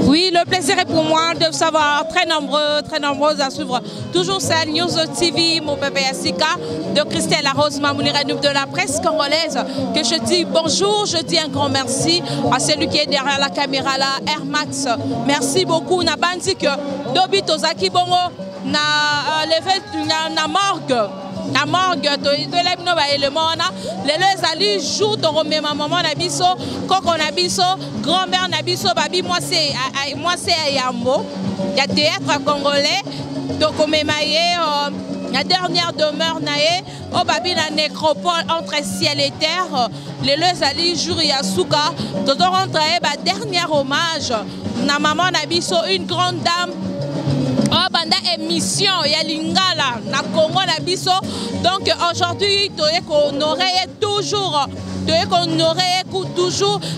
Oui, le plaisir est pour moi de savoir très nombreux à suivre. Toujours c'est News TV, mon bébé Yassika, de Christelle Arose Mamounira de la presse congolaise, que je dis bonjour, je dis un grand merci à celui qui est derrière la caméra là, Air Max. Merci beaucoup. Na bandi que Dobi Tozaki Bongo na levé na morgue. La morgue, les jour de remettre maman nabiso, coco nabiso, grand-mère nabiso, babi moi c'est Ayambo, il y a théâtre congolais, donc on la dernière demeure naé, au babi la nécropole entre ciel et terre, les ali jour Yasuka, tout rentre dernier hommage, na maman nabiso une grande dame. Oh, banda émission ya lingala na Congo na biso donc aujourd'hui on aurait toujours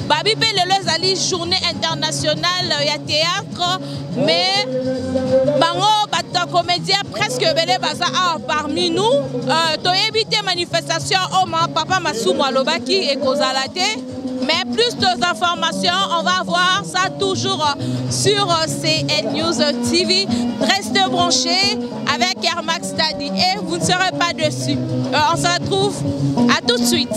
babi pe le ali journée internationale ya théâtre mais bango bata comédien presque belé baza parmi nous to éviter manifestation oh ma papa Masumu alobaki et kozalate. Mais plus d'informations, on va voir ça toujours sur CN News TV. Restez branchés avec Air Max Daddy et vous ne serez pas dessus. On se retrouve à tout de suite.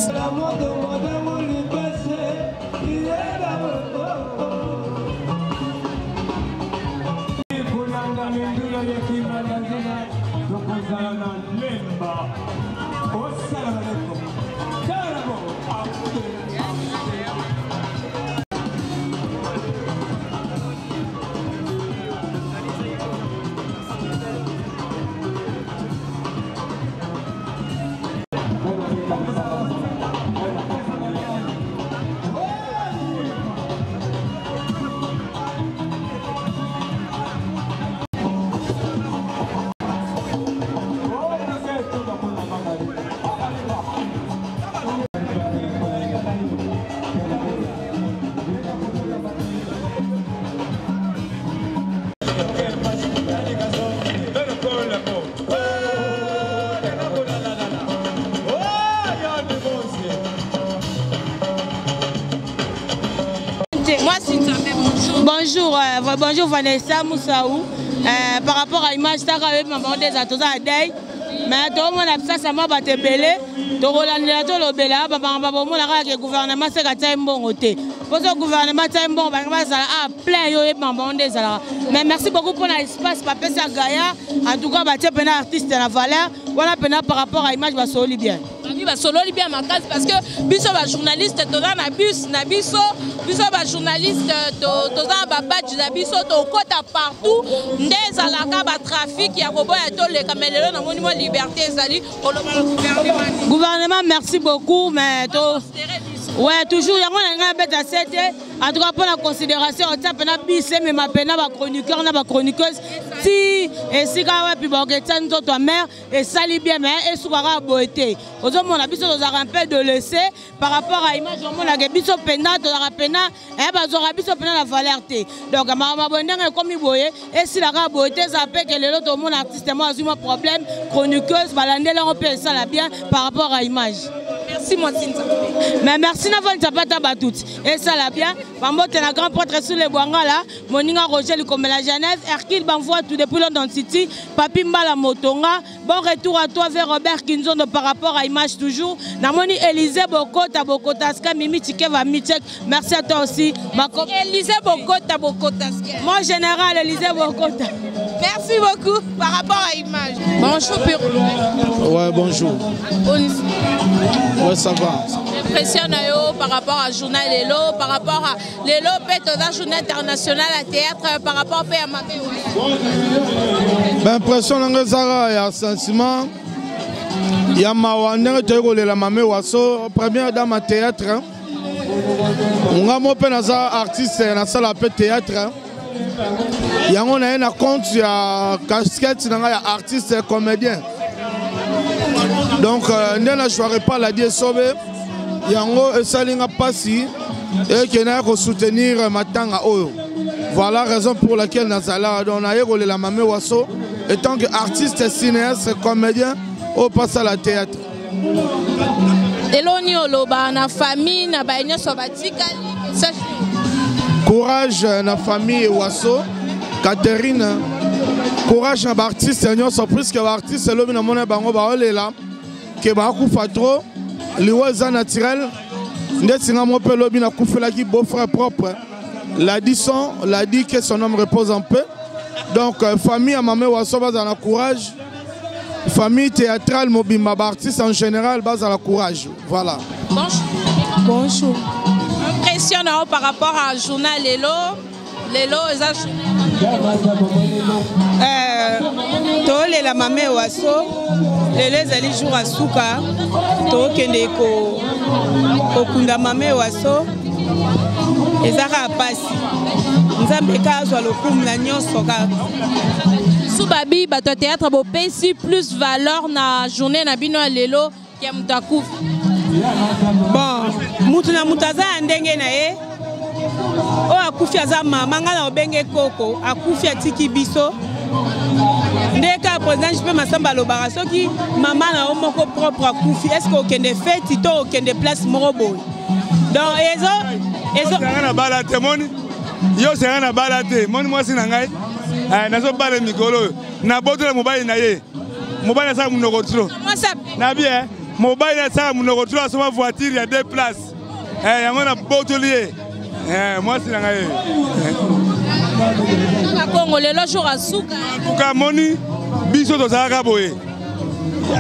Bonjour Vanessa Moussaou. Par rapport à l'image, ça a maman des atouts à Day. Mais tout le monde a ça m'a battu belé. Tout le monde a belé. Le gouvernement s'est gâté un bon côté. Pour le gouvernement c'est un bon, plein de maman des alors. Mais merci beaucoup pour l'espace Papa Sagaya. En tout cas, battu un artiste de la valeur. Voilà par rapport à l'image, va solo bien. Oui, va solo bien ma case parce que biso va journaliste to na bus na biso va journaliste to na badge na biso to kota partout ndez alaka ba trafic ya koboya to le kamelelo na monimo liberté ezali gouvernement merci beaucoup mais to ouais toujours yango na beta 7 en tout cas pour la considération on tape na bise mais ma pena ba chroniqueur na ba chroniqueuse si et si ka wa pi ba ketan to toi mère et sali bien mais et soukara boité on a besoin un peu de laisser par rapport à l'image on a besoin de la pena et bazora biso pena la valeur donc ma bonne comme boye et si la beauté ça fait que les autres mon artiste moi a un problème chroniqueuse balandé là on peut ça la bien par rapport à l'image. Merci moi mais merci na von tapata batut et ça la bien pambote na grand prêtre sur les boanga là moninga Roger le comme la Genève Hercule banvoie tout depuis London City papi mbala motonga bon retour à toi vers Robert Kinzondo par rapport à image toujours namoni Élisée Bokota ska Mimi Tike va michek merci à toi aussi Élisée Bokota mon général Élisée Bokota merci beaucoup par rapport à image. Bonjour Pérou. Ouais bonjour. Ouais ça va. Impressionne par rapport à journal Lelo, par rapport à Lelo peut la journée internationale à théâtre par rapport à Mamé. Ben impression nga Zara ya sentiment ya mawana to la Mamé Waso première dame à théâtre. On a mon penaza artiste na sala pe théâtre. Yango na na compte ya casquette na ya artiste comédien. Donc ne jouerai pas la die sobe yango esalinga pasi et qui n'a qu'à soutenir matanga oyo. Voilà la raison pour laquelle Nazala on a eu la Mamé Waso en tant qu'artiste, cinéaste, comédien au passe à la théâtre. Eloni oloba na famille na baïnya sobatika courage na famille Wasso, Catherine. Courage na artiste ñoo surprise que artiste lobi na mona bango ba olela ke ba kufa trop liwa za naturel ndeti nga mo pe lobi na kufela ki beau frère propre l'a dit que son homme repose en paix. Donc famille à Mamé Wasso base dans la courage, famille théâtrale mobimba artiste en général base dans la courage. Voilà. Bonjour. Impressionnant par rapport à journal Lelo tole la Mamé Wasso Lelo ezali jour à suka to kende ko okunda Mamé Wasso ezaka pasi nzambe kazwa lokumu na nyonso ka Subabi bato théâtre bo pesi plus valeur na journée na bino lelo ya mutakufu. Bon mutu na mutaza ndenge na ye o akufi aza mama nga na obenge koko akufi atiki biso ndeka président je peux masamba lobara soki mama na o moko propre akufi est-ce que okende fête to okende place moko boy donc ezo na balate moni yo sera na balate moni mwasi na ngai nazo bale mikolo na boto le mobile na ye mobile sa munoko tro na bien mobile sa munoko tro asoma voiture ya 2 places yango na boto lié mwasi na ngai na Congo lelo jour asuka tuka moni biso to zaka boye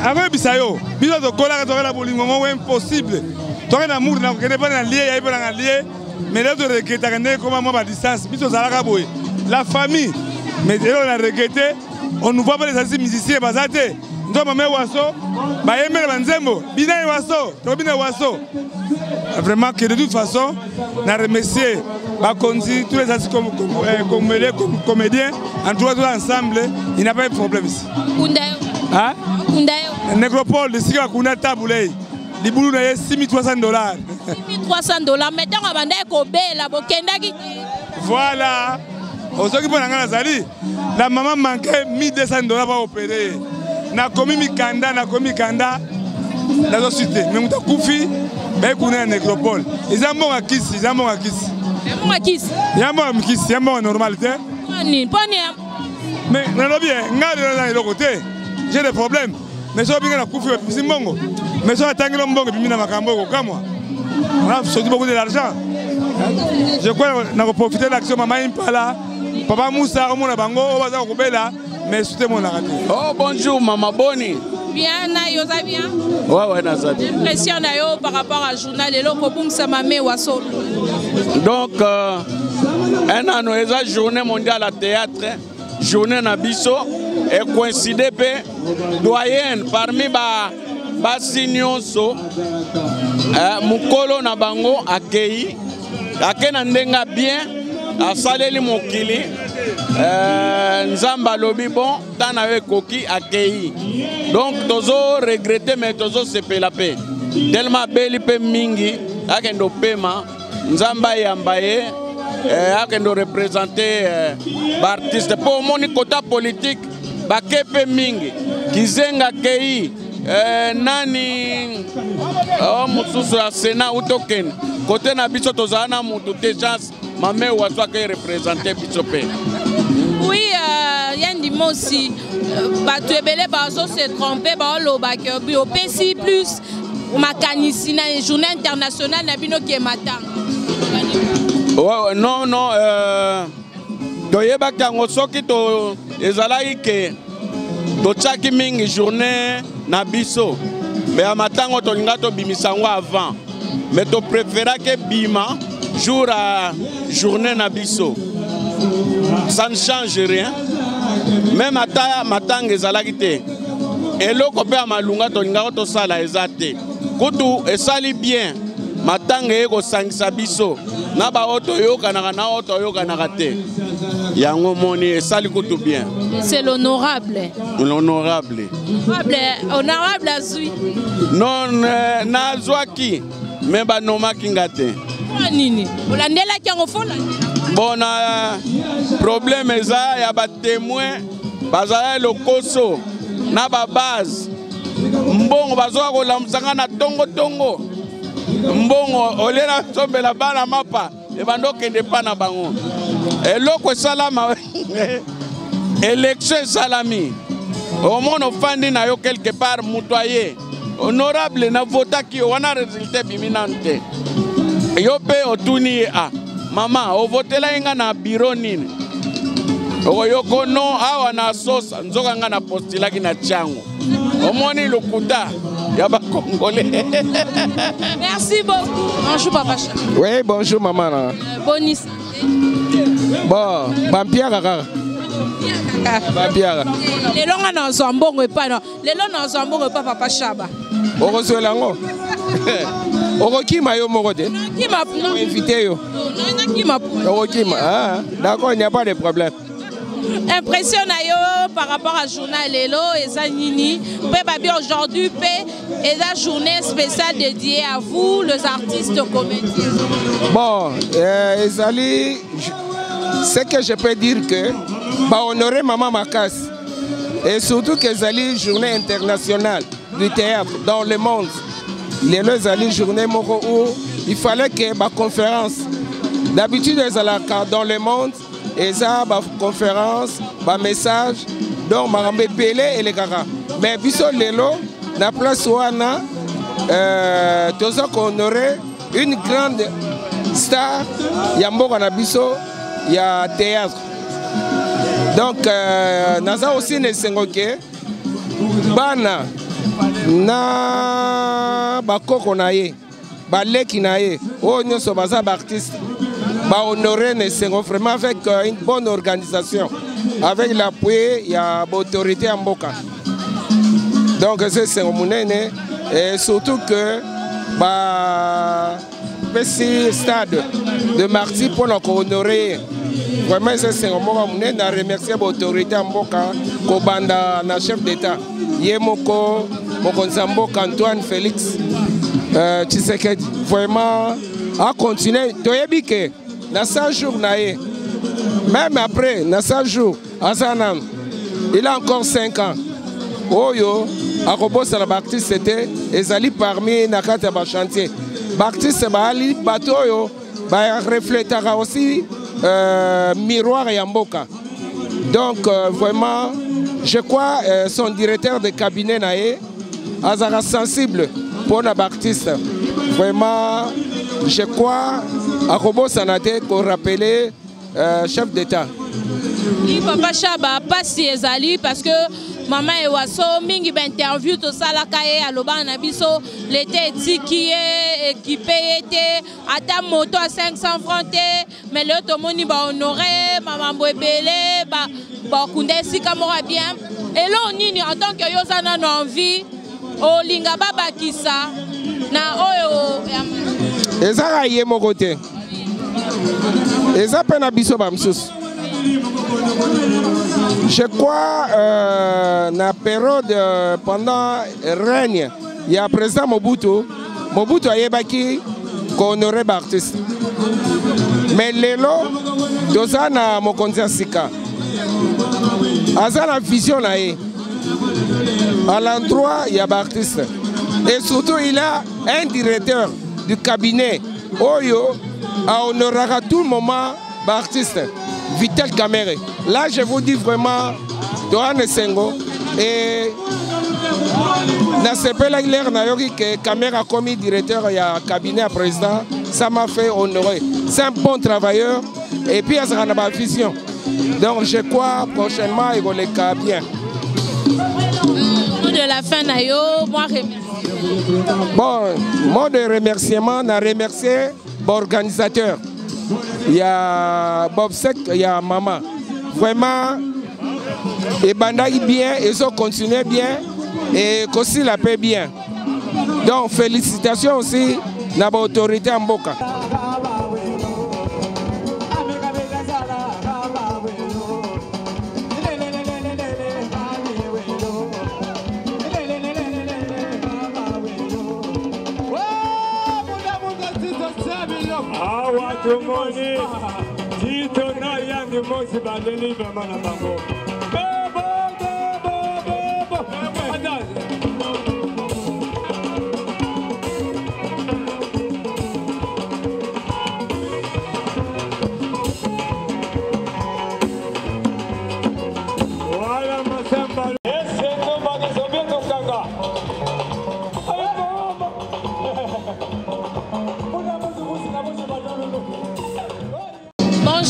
avant bisayo biso to kola ka to la bolingo mo impossible to na mur na kene pa na lié ya ipa na lié mais là de regretter comment moi à distance biso zaka boye la famille mais on a regretté on ne voit pas les artistes musiciens bazate ndo Mamé Wasso ba yemela banzembo bina Wasso to bina Wasso vraiment que de toute façon na remercier ba konzi tous les artistes comme comédiens en tout ensemble il n'y a pas de problème ici hein Nécropole de sika kuna tabulei libulu na ye $6,300 $6,300 maintenant abanda ko bela bokendaki voilà osoki pona ngana zali la maman manquait $1,200 pour opérer na komi mikanda la société mais muta kufi ba kuna Nécropole izambo akisi yambo normalité pani mais na bien ngade na le côté j'ai des problèmes mais so binga na kufi simbongo mais so atangilo mbongo bimina makambo ko kamwa on a sorti beaucoup d'argent je crois na profiter de l'action Mama Impala Papa Moussa omona bango baza ko bela mais c'était mon raté. Oh bonjour Maman Boni. Bien na yo za bien. Ouais na ça bien. Impression na yo par rapport à journal lelo ko bungisa Mamé Wasso. Donc un an eza journée mondiale à théâtre, journée na biso et coïncide pe doyenne parmi ba signonso mukolo na bango akei akena ndenga bien asaleli mokili nzamba lobi bon tana we koki akei donc tozo regretter mais tozo sepela pe tellement beli pe mingi akendo pema nzamba yambaye akendo représenter artiste pour moni kota politique bakepe mingi kizenga kei nani mususu ya Sénat utoken côté na biso tozana mutu te chance Mamé Wasso qui représenter biso pe. Oui, Yann aussi bato ebele bazo se tromper ba loba ke bio pesi plus makanisi na journée internationale na bino ki matanga. Ouais non doyeba kango soki to ezalaki ke to chaki mingi journée na biso mais à matango to linga to bimisango avant mais to préféra que bima jour à journée na biso ça ne change rien même ata matanga ezalaki te eloko pe amalunga to linga to sala ezate kutu esali bien matanga eko sangisa biso na ba oto yokanaka na oto yokanaka te yango moni esali kutu bien. C'est l'honorable. L'honorable. Honorable azui. Non nazwaki mais ba nomaki ngate. Nini? Olandela ki ngofola. Bon problème eza ya ba témoin bazala lokoso na ba base mbongo bazoka kolamsanga na tongo mbongo olela tombela bana mapa et bando kende pa na bango eloko salama élection salami au monde ofandi na yo quelque part mutoyer honorable na vota ki wana résultat biminante yo pe otuni a mama o votela inga na bureau nini oyoko no awa na sosa nzoka nga na postilaki na tiango omoni lokuta ya ba congolais. Merci beaucoup. Bonjour papa. Oui, bonjour maman. Bonne bon, Bampiara kaka. Bampiara. Lelo nga na zambongo epa no. Lelo na zambongo epa papa Shaba. Oko lango. Oko kima yo moko te. Kima pour inviter yo. Non, kima pour. Oko kima. Ah, d'accord, il n'y a pas de problème. Impression par rapport à journal Lelo et Zanini. Aujourd'hui, et la journée spéciale dédiée à vous, les artistes comédiens. Bon, Ezali, ce que je peux dire que honorer Maman Makas et surtout que Ezali journée internationale du théâtre dans le monde. Lelo Ezali journée moko où il fallait que ma conférence d'habitude Ezalaka dans le monde. Et ça, ma conférence, ma message, donc ma Pelé et les garas. Mais biso lelo, na place ouana, tous honorer une grande star, Yambo na biso, il y a théâtre. Donc, naza aussi ne sengoke, bana na bakoko na ye, baleki na ye, o nyoso baza artiste. Honorer vraiment avec une bonne organisation, avec l'appui, il y a l'autorité en Boka. Donc c'est cérémonie et surtout que petit stade de martyr pour nous honorer. Vraiment c'est cérémonie, on a remercié l'autorité en Boka, Kobanda, le chef d'État, Yemoko, Mokonzamboka, Antoine Félix, Tshisekedi. Vraiment à continuer. Dans 100 jours, même après, dans 100 jours, il a encore 5 ans. Oyo, à Robos à la Baptiste, c'était Ezali parmi Nakata Bachantier. Baptiste, Bali, Batoyo, reflétera aussi miroir et Amboka. Donc, vraiment, je crois son directeur de cabinet Naé, Azara sensible pour la Baptiste. Vraiment, je crois. À Robo Sanate qu'on rappelait chef d'État. Oui, papa Chaba, pas si Ezali parce que maman et Wasso, mingi interview tout ça la caille à l'Oban Nabiso, l'été qui est équipé était à ta moto à 500 francs, mais le tomoni va honorer, maman Boebele, bah Koundé si Kamora bien. Et là on y en tant que Yosana n'a envie, au Lingaba Bakisa, na oyo. Ezara yé mon côté. Eza pena biso bamsus. Je crois na période pendant règne, il y a président Mobutu a yebaki honoré artiste. Mais lelo doza na mokonzi sika. Aza na vision na ye. À l'endroit il y a artiste. Et surtout il a un directeur du cabinet Oyo à honorer à tout moment l'artiste Vital Kamere. Là, je vous dis vraiment, Doane Sengo et Nasepela Hilaire Nayoki que Kamere a commis directeur et cabinet à président, ça m'a fait honorer. C'est un bon travailleur et puis il y a une vision. Donc je crois prochainement il va les cas bien. De la fin, Nayo, moi remercie. Bon, mot de remerciement, on a remercié l'organisateur. Il y a Bob Sek, il y a Maman. Vraiment, et Bandaï bien, ils ont continué bien, et aussi la paix bien. Donc, félicitations aussi à l'autorité en Boka. Tumoni, Tito na yangi mosi bandeni vema na bango. Bo.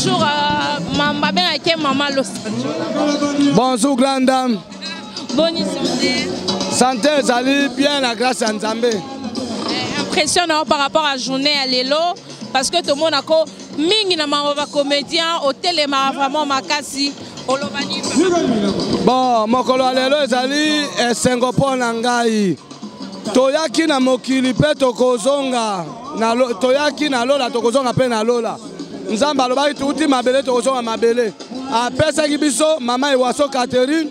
bonjour, Maman Los Angeles. Bonjour, grande dame. Bonne santé. Santé, salut, bien, la grâce à Nzambe. Impressionnant par rapport à la journée à l'élo, parce que tout le monde a mingi na mama comédien, hôtel et vraiment makasi. Bon, mokolo alelo ezali esengopo na ngai. Toyaki na mokili pe tokozonga. Toyaki na lola tokozonga pe na lola. Nzambe alobaki tuuti mabele tokozonga mabele. Apesaki biso mama Iwaso Catherine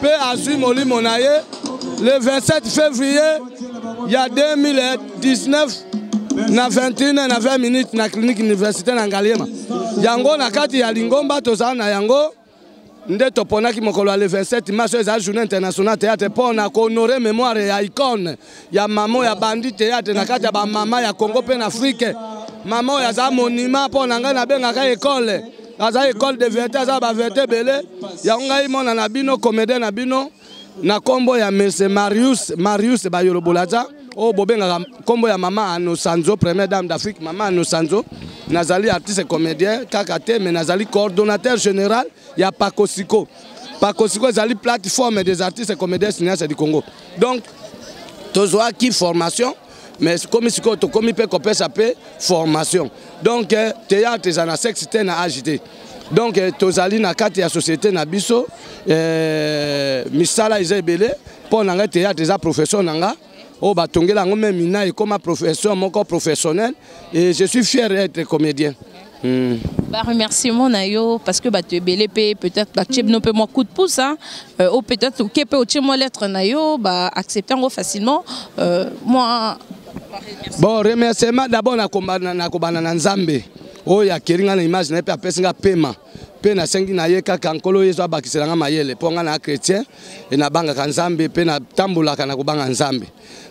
pe azwi molimo na ye le 27 février il y a 2019 na 21 na 20 minutes na clinique université na Ngaliema. Yango na kati ya Lingomba tozana na yango. Nde toponaki mokolo le 27 mars eza journée internationale théâtre pour na honorer mémoire ya icône ya mamo ya bandi théâtre na kati ya ba mama ya Congo pe na Afrique. Mamo ya za monument pour na ngai na bengaka école. Aza école de vérité aza ba vérité belé. Ya ngai mona na bino comédien na bino na kombo ya Monsieur Marius Bayolobolaza. Oh bobenga kombo ya mama Anosanzo première dame d'Afrique mama Anosanzo. Nazali artiste comédien kakate mais nazali coordonnateur général ya Pakosiko. Pakosiko ezali plateforme des artistes comédiens cinéastes du Congo. Donc tozoa qui formation mais comme siko to komi pe kopesa pe formation. Donc théâtre ezana sexité na agité. Donc tozali na kati ya société na biso misala ezebele pour na théâtre eza profession nanga. Oh, bah, tongela ngome mina et comme professeur, mon corps professionnel, et je suis fier d'être comédien. Bah, remerciement Nayo parce que bah tu es belé peut-être bah tu ne peux moins coup de pouce hein ou peut-être que peut tu moi lettre Nayo bah accepter facilement moi. Bon remerciement d'abord na kobana na Nzambe. Oh ya keringa na image na pe apesinga pema. Pe na sengi na ye kaka nkolo yezo abakiselanga mayele ponga na chrétien et na banga Nzambe pe na tambula kana kubanga Nzambe.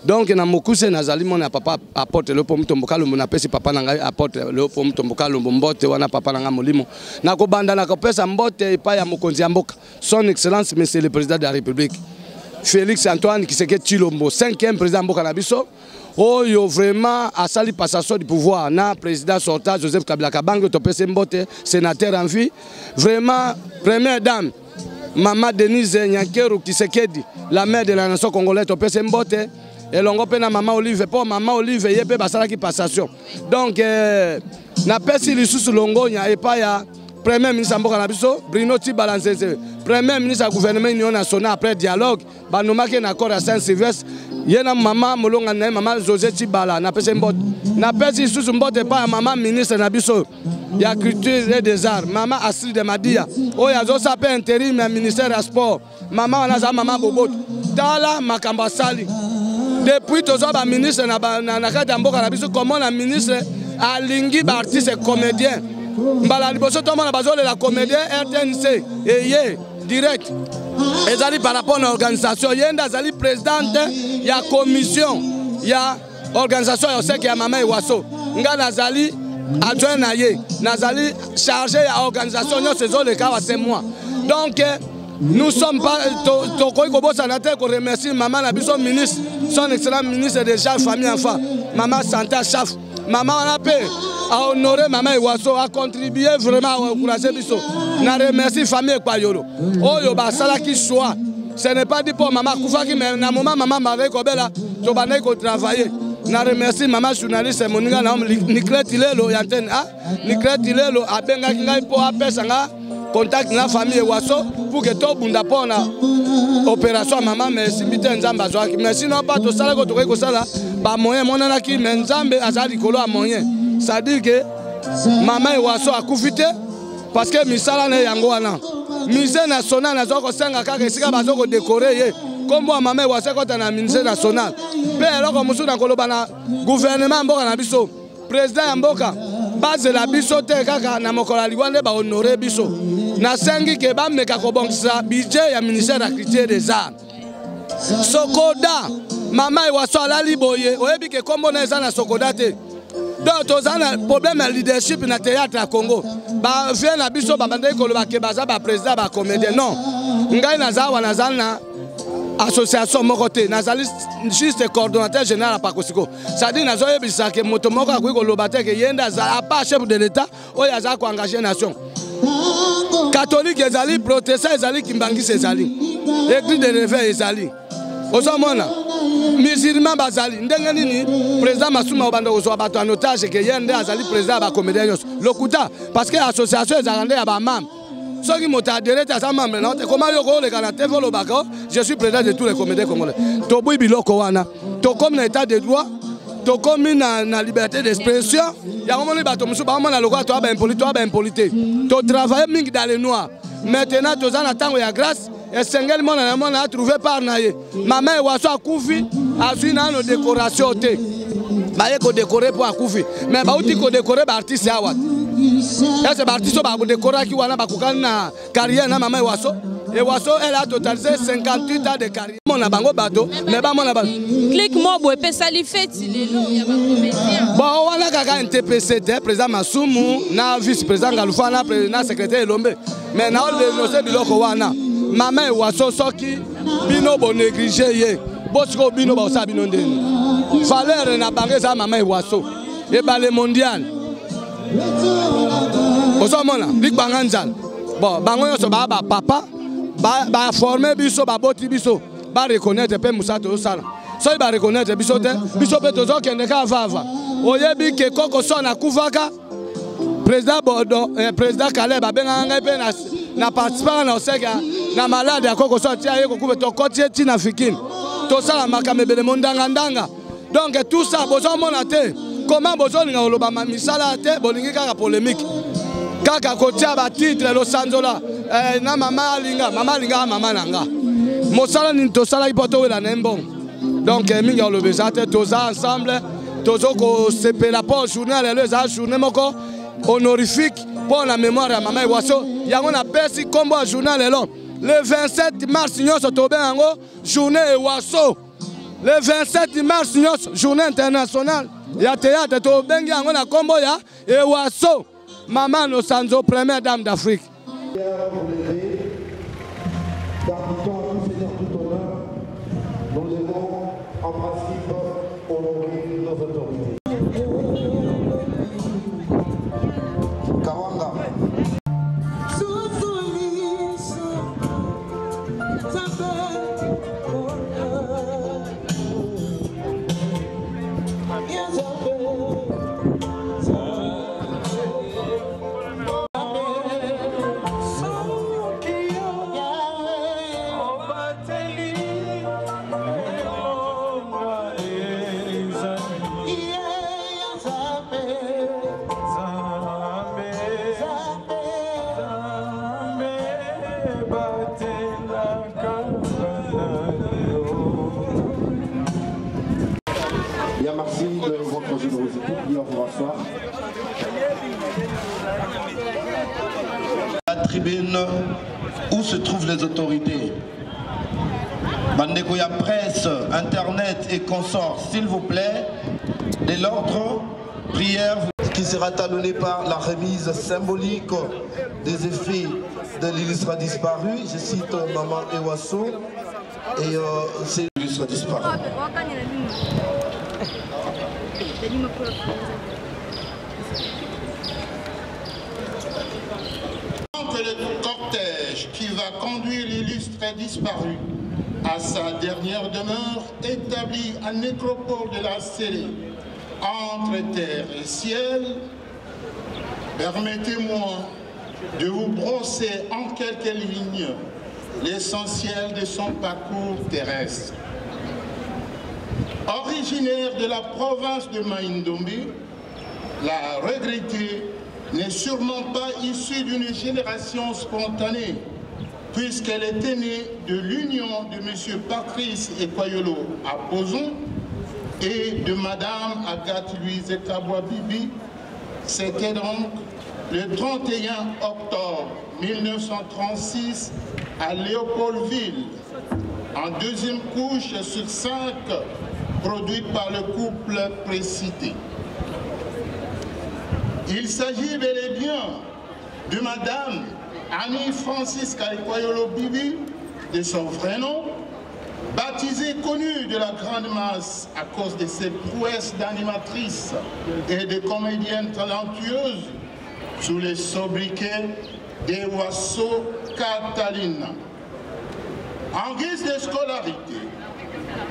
Donc na mokuse nazali mona papa apporte le pomme tomboka lumbu na pesi papa nanga apporte le pomme tomboka lumbu mbote wana papa nanga molimo na kobanda na kopesa mbote epa ya mokonzi ya mboka son excellence monsieur le président de la République Félix Antoine Tshisekedi Tshilombo 5e président mboka na biso oyo vraiment asali passation du pouvoir na président sortant Joseph Kabila Kabange topese mbote sénateur en vie vraiment première dame Maman Denise Nyakeru Tshisekedi la mère de la nation congolaise topese mbote et l'on a maman Olive pour maman Olive y a basala qui passation donc na pesi li sous longo nya et pas ya premier ministre mboka na biso Bruno Tibalanzeze premier ministre du gouvernement union nationale après dialogue ba nomaki na accord à Saint-Sylvestre yena maman molonga na maman José Tibala na pesi mbot na pesi sous mbot pas maman ministre na biso ya culture et des arts maman Astrid de Madia o ya zo sape intérim na ministère des sports maman wana za maman Bobot tala makamba sali. Depuis tous les ministres na kati mboka na biso comment la ministre alingi ba artiste comédien mbala liboso to mona bazole la comédien RTNC et direct ezali par rapport à l'organisation yenda zali présidente ya commission ya organisation ya seki ya mama Iwaso nga nazali adjoint na ye nazali chargé ya organisation nyo saison le cas c'est moi donc nous sommes pas pour remercier maman la biso ministre son excellent ministre des gens famille enfants maman Santa Chaf maman on a paix à honorer maman Iwaso a contribué vraiment à encourager biso na remercier famille Payolo oyo ba sala qui soit ce n'est pas dit pour maman Koufaki mais na moment maman Marie Kobela to banay ko travailler na remercier maman journaliste moninga na Niclet Ilelo yantene ah Niclet Ilelo abenga ngai po apesa nga contact na famille Iwaso pour que tout bunda pona opération maman merci mbite nzamba zwaki mais sinon pas to sala ko to ko sala ba moyen monana ki mais nzambe azali kolo a moyen ça dit que maman Iwaso a kufite parce que misala na yango wana musée national na zoko senga kaka esika bazoko décorer ye kombo maman Iwaso ko na musée national pe eloko musu na koloba na gouvernement mboka na biso président ya mboka base la biso te kaka na mokola liwande ba honorer biso na sengi ke ba meka ko bongisa budget ya ministère de la culture des arts Sokoda maman Iwaso ala liboye oyebi ke kombo na eza na Sokoda te donc tozana problème ya leadership na théâtre à Congo ba vient na biso ba bande ko ba ke baza ba président ba comédien non ngai na za wana za na association moko te nazali juste coordonnateur général à Pakosiko. C'est-à-dire nazoye bisake moto moko akoki koloba te ke yenda à part chef de l'état oyo azali ko engager nation. Catholique ezali, protestant ezali, kimbangisi ezali. Église de réveil ezali. Ozomona musulman bazali ndenge nini président Masuma obanda kozwa bato en otage ke yende azali président ba comédien nyonso. Lokuta parce que association ezalande ya ba mam. Ceux qui m'ont adhéré à sa membre, comment je suis président de tous les comédiens congolais. Toboui biloko wana, to comme l'état de droit, to comme la liberté d'expression. Il y a un moment où tu as le droit de impolité. Tu travailles dans les noirs. Maintenant, tu as attends la grâce. Et Sengel mon a trouvé par Naye. Maman Wasso a Koufi a su une décoration. Baye ko décorer pour Koufi. Mais ba uti ko décorer ba artiste ya wat. Et c'est artiste ba ko décorer qui wana ba kokana na carrière na maman Wasso. Et Wasso elle a totalisé 58 ans de carrière. Mon na bango bateau, mais ba mon na ba. Click mobo et pesa li feti lelo ya ba comédien. Bon wana kaka NTPC président Masumu na vice président Galufa na secrétaire Lombe. Mais na le nose biloko wana. Maman Wasso soki bino bo négliger ye. Bosco bino ba osa bino ndeni. Valeur na banque za maman Wasso. Et ba le mondial. Osomona, lik banganzal. Bon, bango yo so ba papa ba former biso ba boti biso. Ba reconnaître pe musato sala. So ba reconnaître biso te, biso pe tozo kende ka vava. Oyebi ke koko so na kuvaka. Président Bodo, président Caleb abenga ngai pe na participer na oseka na malade ya koko so tia yeko kube to kotie tina fikini. To sala makamebele mondanga ndanga. Donc tout ça besoin monate. Comment besoin nga oloba misala te bolingi kaka polémique. Kaka kotia ba titre lo sanzola na mama linga mama nanga. Mosala ni to sala ipoto wela nembo. Donc mingi olobeza te toza ensemble tozo ko sepela po journal le za journée moko honorifique pour la mémoire de maman Wasso. Yango na pesi kombo journal lelo. Le 27 mars nyonso tobe yango journée Wasso. Le 27 mars nyonso journée internationale ya théâtre to bengi yango na kombo ya Wasso. Maman no Sanzo, première dame d'Afrique. Nous devons en principe honorer nos autorités. Kawanga. Merci de votre générosité. On va s'asseoir. La tribune où se trouvent les autorités. Bandekoya presse, internet et consorts, s'il vous plaît, de l'ordre, prière qui sera talonnée par la remise symbolique des effets de l'illustre disparu. Je cite Maman Wasso et c'est l'illustre disparu. Le cortège qui va conduire l'illustre disparu à sa dernière demeure établie à nécropole de la Célé, entre terre et ciel, permettez-moi de vous brosser en quelques lignes l'essentiel de son parcours terrestre. Originaire de la province de Maïndombi, la regrettée n'est sûrement pas issue d'une génération spontanée, puisqu'elle était née de l'union de M. Patrice Ekwayolo à Pozon et de Mme Agathe Louise Kabwa Bibi. C'était donc le 31 octobre 1936 à Léopoldville, en deuxième couche sur 5 produite par le couple précité. Il s'agit bel et bien de Madame Annie Francisca Ekwayolo Bibi, de son vrai nom, Baptisée connue de la grande masse à cause de ses prouesses d'animatrice et de comédienne talentueuse sous les sobriquets d'Ewaso Catalina. En guise de scolarité,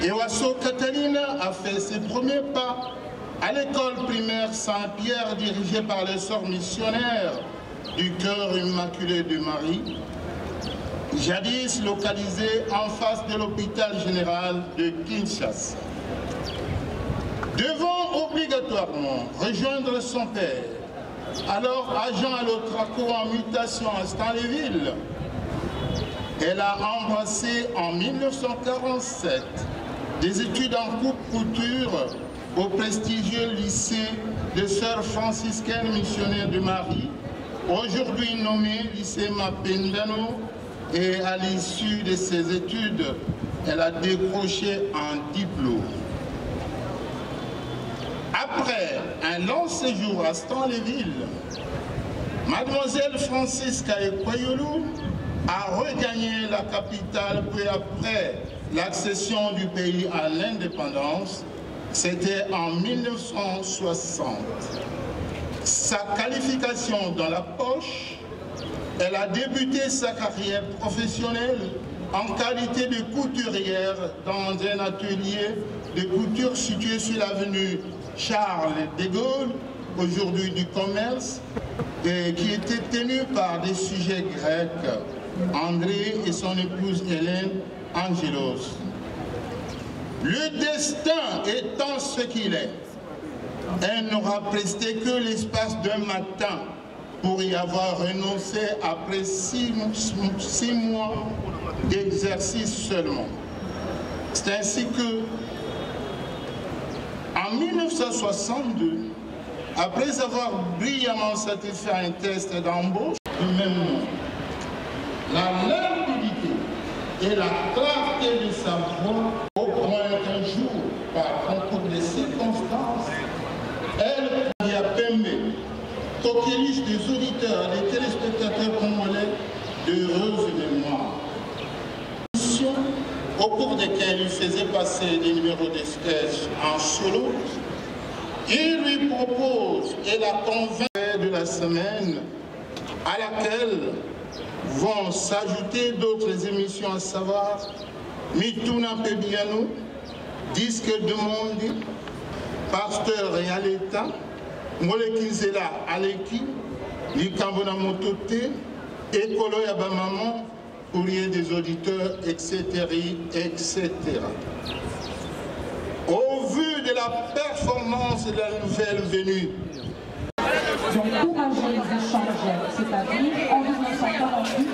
Ewaso Catalina a fait ses premiers pas à l'école primaire Saint-Pierre dirigée par les sœurs missionnaires du Cœur Immaculé de Marie, jadis localisée en face de l'hôpital général de Kinshasa. Devant obligatoirement rejoindre son père, alors agent à l'Otraco en mutation à Stanleyville, elle a embrassé en 1947 des études en coupe-couture au prestigieux lycée de Sœurs franciscaines missionnaires de Marie, aujourd'hui nommé lycée Mapendano, et à l'issue de ses études, elle a décroché un diplôme. Après un long séjour à Stanleyville, Mademoiselle Francisca Ekwayoulou a regagné la capitale peu après l'accession du pays à l'indépendance. C'était en 1960. Sa qualification dans la poche, elle a débuté sa carrière professionnelle en qualité de couturière dans un atelier de couture situé sur l'avenue Charles de Gaulle, aujourd'hui du commerce, et qui était tenu par des sujets grecs, André et son épouse Hélène Angelos. Le destin étant ce qu'il est, elle n'aura presté que l'espace d'un matin pour y avoir renoncé après 6 mois d'exercice seulement. C'est ainsi que, en 1962, après avoir brillamment satisfait un test d'embauche du même nom, la limpidité et la clarté de sa voix, au point qu'un jour, par concours de circonstances, elle, Pembe, coqueluche des auditeurs et des téléspectateurs congolais, d'heureuses mémoires. Au cours desquels il faisait passer des numéros de sketch en solo, il lui propose et la convainc de la semaine à laquelle vont s'ajouter d'autres émissions, à savoir Mituna Pebiano, Disque de Monde, Pasteur et Aleta, Molekizela Aleki, Likambona Motote, Ekolo Yabamaman, Courrier des auditeurs, etc., etc. Au vu de la performance de la nouvelle venue, qui ont encouragé les échanges, c'est-à-dire en 1948,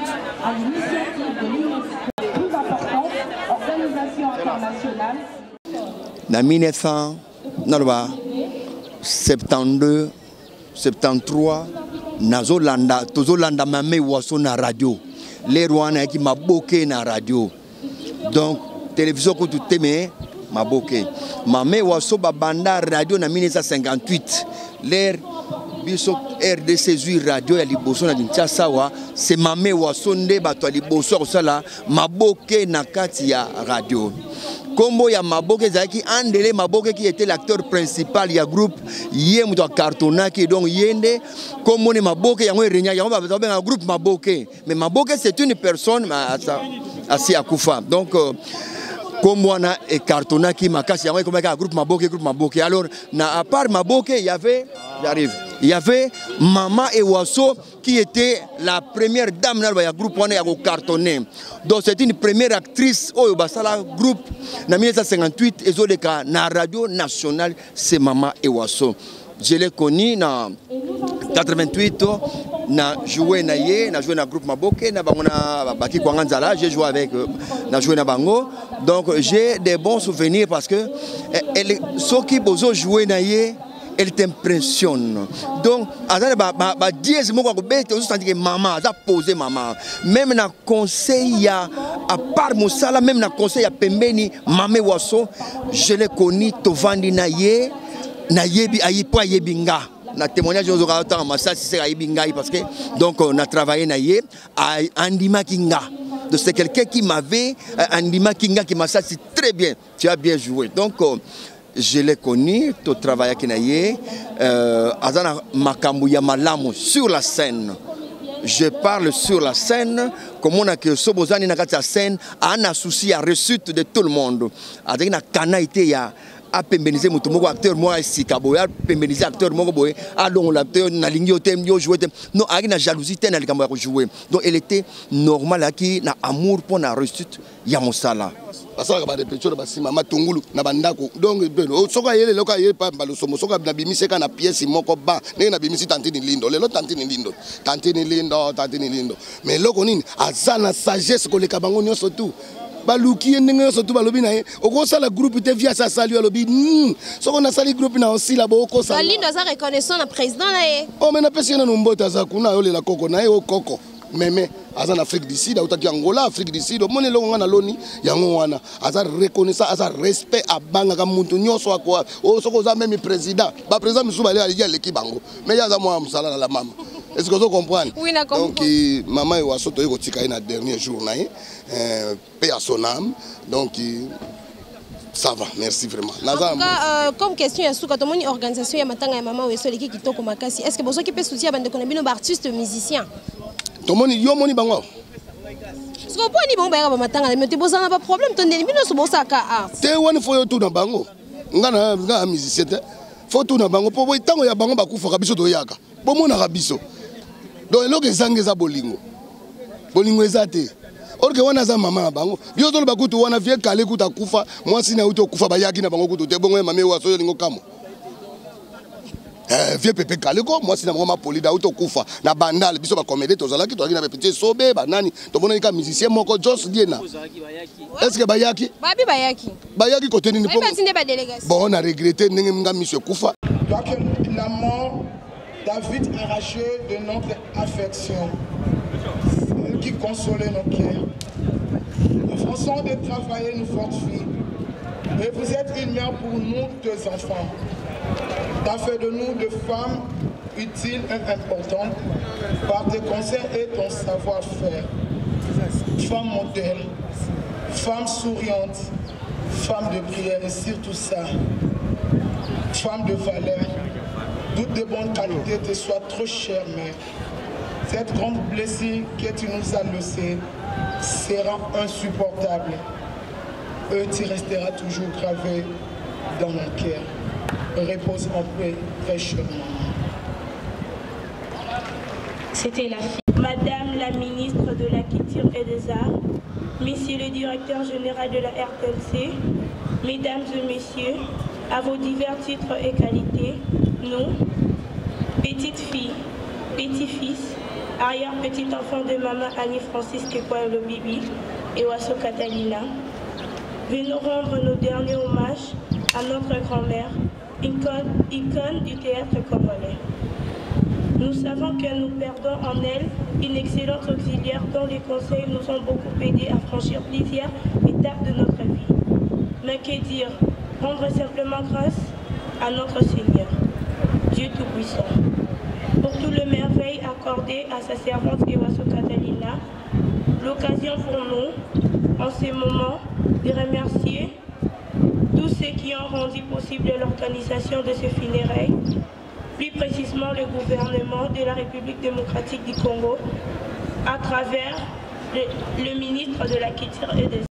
à l'initiative de l'UNESCO, plus importante, organisation internationale. En 1972, 73, Nazolanda, Tozolanda Mame Waso na radio. Les Rwanda qui m'a boqué na radio. Donc, télévision que tout aimé, m'a boqué. Mame Waso Babanda radio na 1958. L'air biso RDC Zui radio ya liboso na Kinshasa wa c'est Mame Waso nde bato liboso sala maboke na kati ya radio. Kombo ya Maboke Zaki Andele Maboke qui était l'acteur principal ya groupe yé muto cartona qui donc yende kombo ne Maboke yango renya yango ba un groupe Maboke, mais Maboke c'est une personne asi akufa. Donc kombo na et cartona qui makasi yango comme un groupe Maboke. Alors na à part Maboke il y avait il y avait Mama Ewaso qui était la première dame dans le groupe cartonné. Donc c'est une première actrice au groupe en 1958 et na radio nationale c'est Mama Ewaso. Je l'ai connue en 88 na joué na groupe Maboke na bangona baki kwanganzala, j'ai joué avec na joué na bango. Donc j'ai des bons souvenirs parce que ceux qui bozo jouer na ye elle t'impressionne. Donc, à dièse moko bête, on sent que maman, ça posé maman. Même na conseil à part Moussala, même na conseil à Pembeni, Mame Waso, je l'ai connu tovandi na yebi ayipo yebinga. Na témoignage aux orateurs, ça c'est ayebinga parce que donc on a travaillé na ye à Andima Kinga. Donc c'est quelqu'un qui m'avait, Andima Kinga qui m'a dit très bien, tu as bien joué. Donc je l'ai connu, tu travailles avec Naye, Azana Makambuya Malamu sur la scène. Je parle sur la scène, comme on a que Sobozani n'a pas scène, a un souci à réussite de tout le monde. Avec na kana été ya a pémbeniser mon acteur moi ici Kaboya, pémbeniser acteur moi boy, a donc l'acteur na ligne au thème yo jouer non avec na jalousie ten na likambo jouer. Donc elle était normale à qui na amour pour na réussite ya mosala. Parce que ba de pecho ba sima matungulu na bandako. Donc soka yele loka yele pa balo somo soka na bimisi ka na pièce moko ba ne na bimisi tantini lindo. Lelo tantini lindo. Tantini lindo. Mais loko nini azana sagesse ko le kabango nyonso tout. Baluki ndenge surtout balobi na ye okosa la groupe te via sa salut alobi soko na sali groupe na aussi la boko sa lindo za reconnaissant na président na ye oh mais na pesi na mbota za kuna yo la koko na ye o koko meme aza na Afrique du Sud utaki Angola Afrique du Sud moni longa na loni yango wana aza reconnaissant aza respect abanga ka muntu nyonso akwa o soko za même président ba président misubale ali ya leki bango mais ya za moi musala la mama. Est-ce que vous comprenez? Oui, d'accord. Donc, maman est au soto le dernier jour, paix à son âme. Donc, ça va, merci vraiment. En tout cas, comme question, il y a une organisation, il y a une maman qui est qui est-ce que vous avez soutien à artistes musiciens? Tout le monde est bango. Est-ce que vous pouvez dire que vous avez un problème? Vous avez un art. Tu as faut tout dans bango. Vous avez un musicien. Faut tout dans bango. Pour vous, tant que vous avez bango, vous avez un yaka. Pour vous, vous avez un donc il y a des bolingo bolingo ezate or que wana za mama bango bio to bakutu wana vie kale kuta kufa mwasi na uto kufa bayaki na bango kutu te bongo mame wa so lingo kamo vie pepe kale ko mwasi na mama polida uto kufa na bandal biso ba comédie to zalaki to na petit sobe banani to bona ka musicien moko Jos Diena est-ce que bayaki côté ni bon on a regretté ndenge nga monsieur kufa la mort David arraché de notre affection, celle qui consolait nos cœurs. Nous faisons de travailler nos fortes filles. Et vous êtes une mère pour nous, deux enfants. T'as fait de nous de femmes utiles et importantes par tes conseils et ton savoir-faire. Femme modèle, femme souriante, femme de prière et surtout ça, femme de valeur. Toutes de bonnes qualités te soient trop chères, mère. Cette grande blessure que tu nous as laissée sera insupportable. Et tu resteras toujours gravé dans mon cœur. Repose en paix, très chère maman. C'était la fille. Madame la ministre de la Culture et des Arts, Monsieur le directeur général de la RTLC, Mesdames et Messieurs, à vos divers titres et qualités, nous, petites filles, petits-fils, arrière-petit-enfants de maman Annie-Francis Kekwayo Bibi et Wasso Catalina, venons rendre nos derniers hommages à notre grand-mère, icône du théâtre congolais. Nous savons que nous perdons en elle une excellente auxiliaire dont les conseils nous ont beaucoup aidés à franchir plusieurs étapes de notre vie. Mais que dire? Rendre simplement grâce à notre Seigneur, Dieu Tout-Puissant, pour tout le merveille accordé à sa servante Ewaso Catalina. L'occasion pour nous, en ces moments, de remercier tous ceux qui ont rendu possible l'organisation de ce funérailles, plus précisément le gouvernement de la République démocratique du Congo, à travers le ministre de la Culture et des Arts.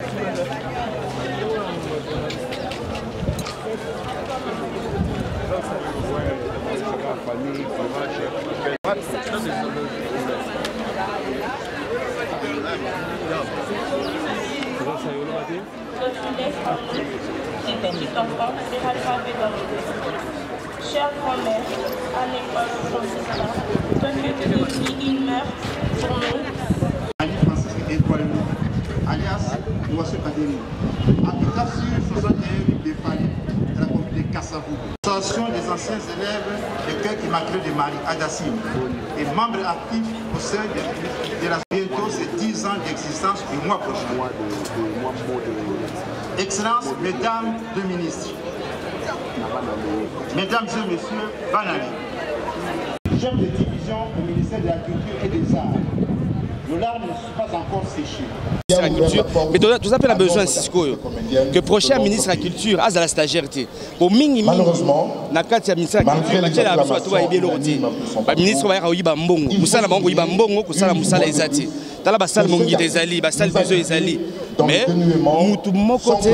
Chère grand-mère, à l'école Francisca, toi que tu nous dis, il meurt pour nous. Annie-Francis Kekwayo, alias Wasso Catalina, habitat sur 61 des familles de la commune de Kassavou. L'association des anciens élèves de cœur immaculé de Marie Adassim et membre actif au sein de la bientôt ces 10 ans d'existence du mois prochain. Excellences, Mesdames les ministres, Mesdames et Messieurs, Banali, chef de division au ministère de la Culture et des Arts, Le lard ne sont pas encore séchés. La culture, mais tout ça a besoin que prochain ministre de la culture a la stagiaire. Pour malheureusement, na kati ya ministre de la culture, la besoin tout va bien l'autre. Ba ministre va y ba mbongo, musala bango y ba mbongo, kusala musala ezati. Tala ba sal mongi des ali, ba sal besoin ezali. Mais mutu moko te,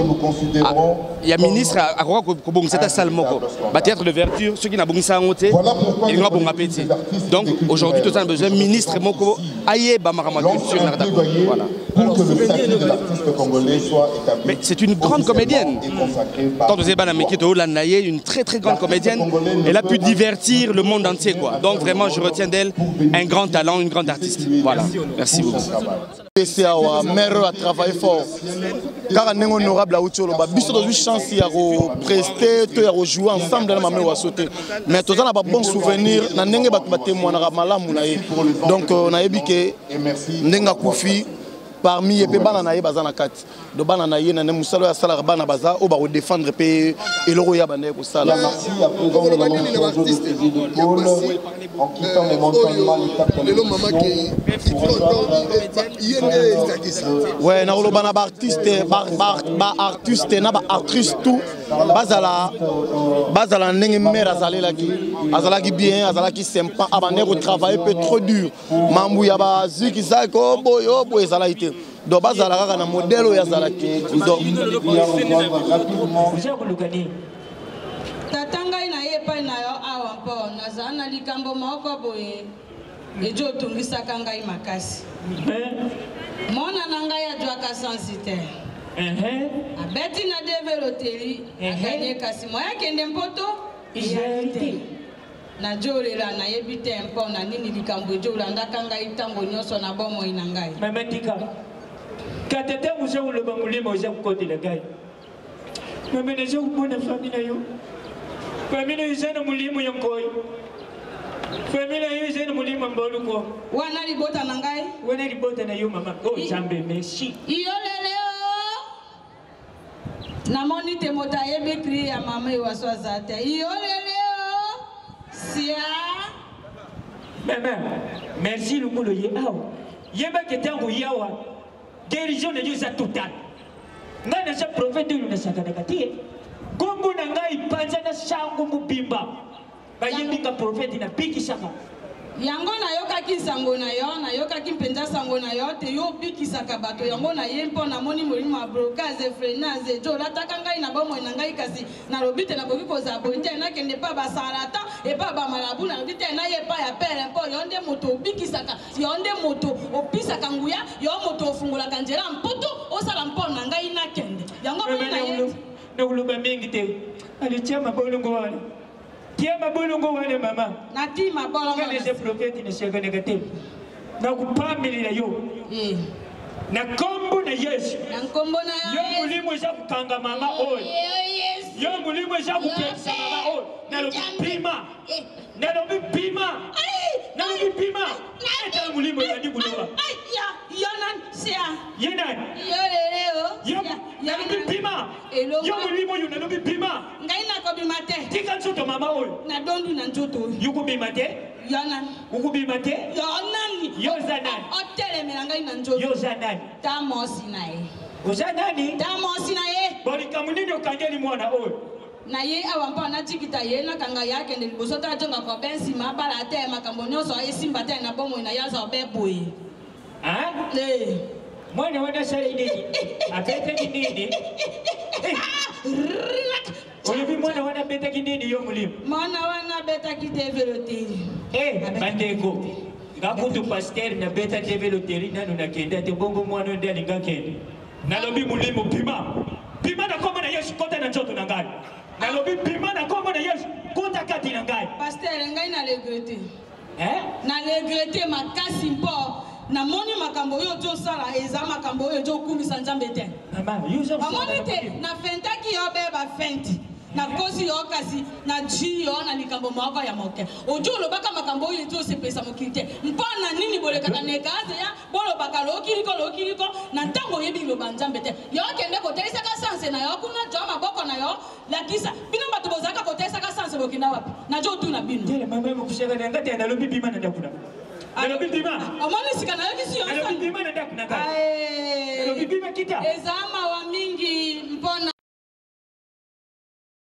il y a ministre à quoi ko bon cette salle moko. Ba théâtre de verdure, ceux qui na bongisa ngote, il nga bon appétit. Donc aujourd'hui tout ça a besoin ministre moko aye ba marama culture na d'accord. Voilà. Mais c'est une grande comédienne. Une très très grande comédienne. Elle a pu divertir le monde entier, quoi. Donc vraiment, je retiens d'elle un grand talent, une grande artiste. Voilà. Merci beaucoup. Mère a travaillé fort. Car on est honorable à Outio, biso dans une chance de prester, de jouer ensemble dans la mamie sauter. Mais tout ça n'a pas bon souvenir. Na nenge bat témoin na malamu na ye. Donc on a ébiqué ndenga Koufi. Parmi les banana et bazana kat de banana y na musalo ya sala bana baza o ba défendre pe eloro ya bana ko sala. Merci à présent de l'artiste de Paul en quittant les montagnes le maman qui ouais na lo bana ba artiste na ba artiste tout bazala ndenge mère azala ki bien azala ki sympa abane ko travailler peu trop dur mambu ya ba ziki za ko boyo boy ezala ite do bazala kaka na modèle ya zala ki do tatangai na ye pa na yo awa mpo nazana likambo moko boye ejo tungisaka ngai makasi mona na ngai ajwaka sensitaire abeti na developeri aganye kasi moya kende mpoto réalité na jolela na yebi te mpo na nini likambo ejolandaka ngai ntango nyonso na bomoi na ngai mametika katete muze uloba mulima oza kukotela ngai mamene zo kumona famille na yo famille yo zana mulimo yonkoi famille yo zana mulimo mboluko wana libota na ngai wana libota na yo mama oh jambe merci iyolele namoni te moto ayebi cri ya mama ewaso aza te iyolele sia mama merci lumulo ye awa yebaki ntango yawa guérison na yo eza total ngai naza prophète oyo nasakanaka te kombo na ngai panza na sango mobimba bayebika prophète nabikisaka yango nayokaki sango na yo nayokaki mpenza sango na yo te yo obikisaka bato yango na ye mpo namoni molimo ya blocage freinage ejo olataka ngai na bomoi na ngai kasi nalobi te nakoki kozala boye te nakende epa basalata epa bamalabu nalobi te naye epa ya pere mpo yo nde moto obikisaka yo nde moto opisaka nguya yo moto ofungolaka nzela mputu osala mpo na ngai nakende yango moni na ye nakoloba mingi te alitia mabolongo wana tia mabolongo wana mama nati mabolongo ngane se prophète ne shaka negative na kupamilira yo na kombo na Yesu na kombo na yo mulimo za kukanga mama oyo yo mulimo za kupesa mama oyo na lopima na lopima na lopima eta mulimo ya dikuloba yonan sia yenan yo na lopima yo mulimo yo na lopima ngai na ko bima te tika nzoto mama oyo na dondu na nzoto yo ko bima te yonan ukubima te yonan yo zanani otelemela ngai na nzoto yo zanani ta mosi na ye oza nani ta mosi na ye bolikamu nini okangeli mwana oyo na ye awa mpo anajikita ye nakanga ye akende liboso te ajonga kobe nsima abala te makambo nyonso esimba te na bomoi na ye aza obe boye mwana wana sali nini apeteki nini olobi mwana wana abetaki nini yo molimo mwana wana abetaki developeri bandeko ngakutu paster nabeta developeri nano nakenda te bongo mwana nde alinga kende nalobi molimo pima na kombo na Yesu kota na nzoto na ngai nalobi pima na kombo na Yesu kota kati na ngai paster ngai na regrete na regrete makasi mpo namoni makambo oyo ozosala eza makambo oyo ezokumisa nzambe te amoni te nafentaki yo be bafenti nakosi yo kasi na ji yo na likambo moko ya moke ojo olobaka makambo oyo ezosepesa mokili te mpo na nini bolekaka na ekaze ya bolobaka lokiliko na ntango oyebi liloba nzambe te yo okende kotelisaka sanse na yo kuna jo maboko na yo lakisa bino bato bozalaka kotelisaka sanse bokenda wapi na jo otuna bino nalobi bima na ndakuna nalobi bima omoni sika nayokisi yo nalobi bima na ndako na ngai nalobi bima kita eza mawa